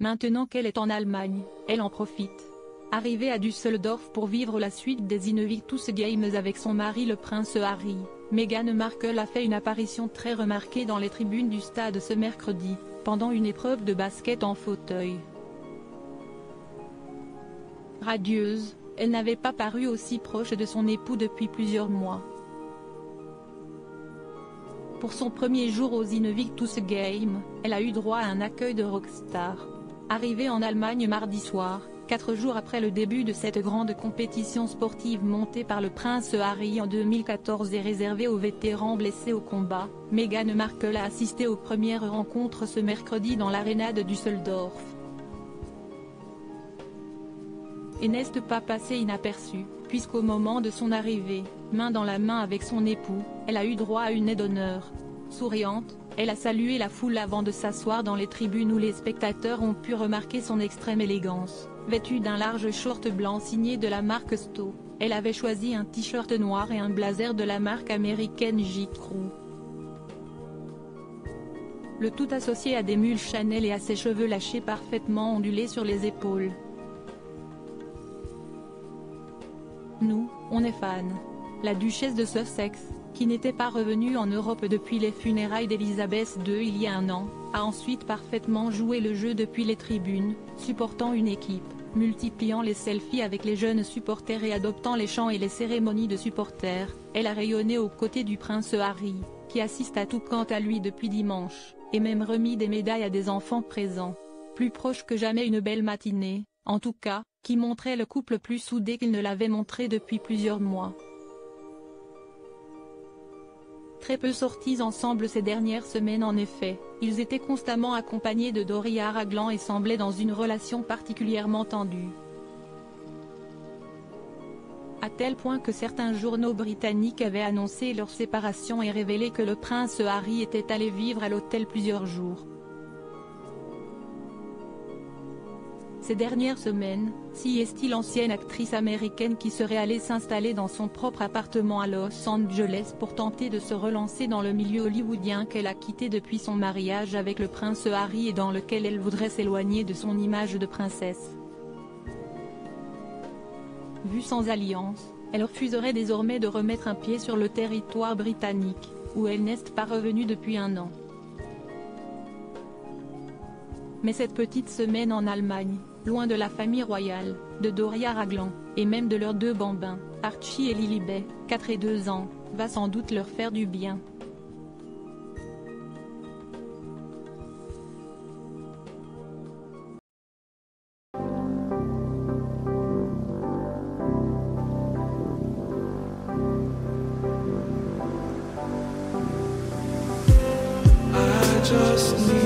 Maintenant qu'elle est en Allemagne, elle en profite. Arrivée à Düsseldorf pour vivre la suite des Invictus Games avec son mari le prince Harry, Meghan Markle a fait une apparition très remarquée dans les tribunes du stade ce mercredi, pendant une épreuve de basket en fauteuil. Radieuse, elle n'avait pas paru aussi proche de son époux depuis plusieurs mois. Pour son premier jour aux Invictus Games, elle a eu droit à un accueil de rockstar. Arrivée en Allemagne mardi soir, 4 jours après le début de cette grande compétition sportive montée par le prince Harry en 2014 et réservée aux vétérans blessés au combat, Meghan Markle a assisté aux premières rencontres ce mercredi dans l'aréna de Düsseldorf. Et n'est pas passé inaperçu, puisqu'au moment de son arrivée, main dans la main avec son époux, elle a eu droit à une aide d'honneur. Souriante, elle a salué la foule avant de s'asseoir dans les tribunes où les spectateurs ont pu remarquer son extrême élégance. Vêtue d'un large short blanc signé de la marque Sto, elle avait choisi un t-shirt noir et un blazer de la marque américaine J.Crew. Le tout associé à des mules Chanel et à ses cheveux lâchés parfaitement ondulés sur les épaules. Nous, on est fans. La duchesse de Sussex, qui n'était pas revenue en Europe depuis les funérailles d'Elisabeth II il y a un an, a ensuite parfaitement joué le jeu depuis les tribunes, supportant une équipe, multipliant les selfies avec les jeunes supporters et adoptant les chants et les cérémonies de supporters. Elle a rayonné aux côtés du prince Harry, qui assiste à tout quant à lui depuis dimanche, et même remis des médailles à des enfants présents. Plus proche que jamais une belle matinée, en tout cas, qui montrait le couple plus soudé qu'il ne l'avait montré depuis plusieurs mois. Très peu sortis ensemble ces dernières semaines en effet, ils étaient constamment accompagnés de Doria Ragland et semblaient dans une relation particulièrement tendue. À tel point que certains journaux britanniques avaient annoncé leur séparation et révélé que le prince Harry était allé vivre à l'hôtel plusieurs jours. Ces dernières semaines, si est-il l'ancienne actrice américaine qui serait allée s'installer dans son propre appartement à Los Angeles pour tenter de se relancer dans le milieu hollywoodien qu'elle a quitté depuis son mariage avec le prince Harry et dans lequel elle voudrait s'éloigner de son image de princesse. Vue sans alliance, elle refuserait désormais de remettre un pied sur le territoire britannique, où elle n'est pas revenue depuis un an. Mais cette petite semaine en Allemagne, loin de la famille royale, de Doria Ragland, et même de leurs deux bambins, Archie et Lilibet, 4 et 2 ans, va sans doute leur faire du bien. I just need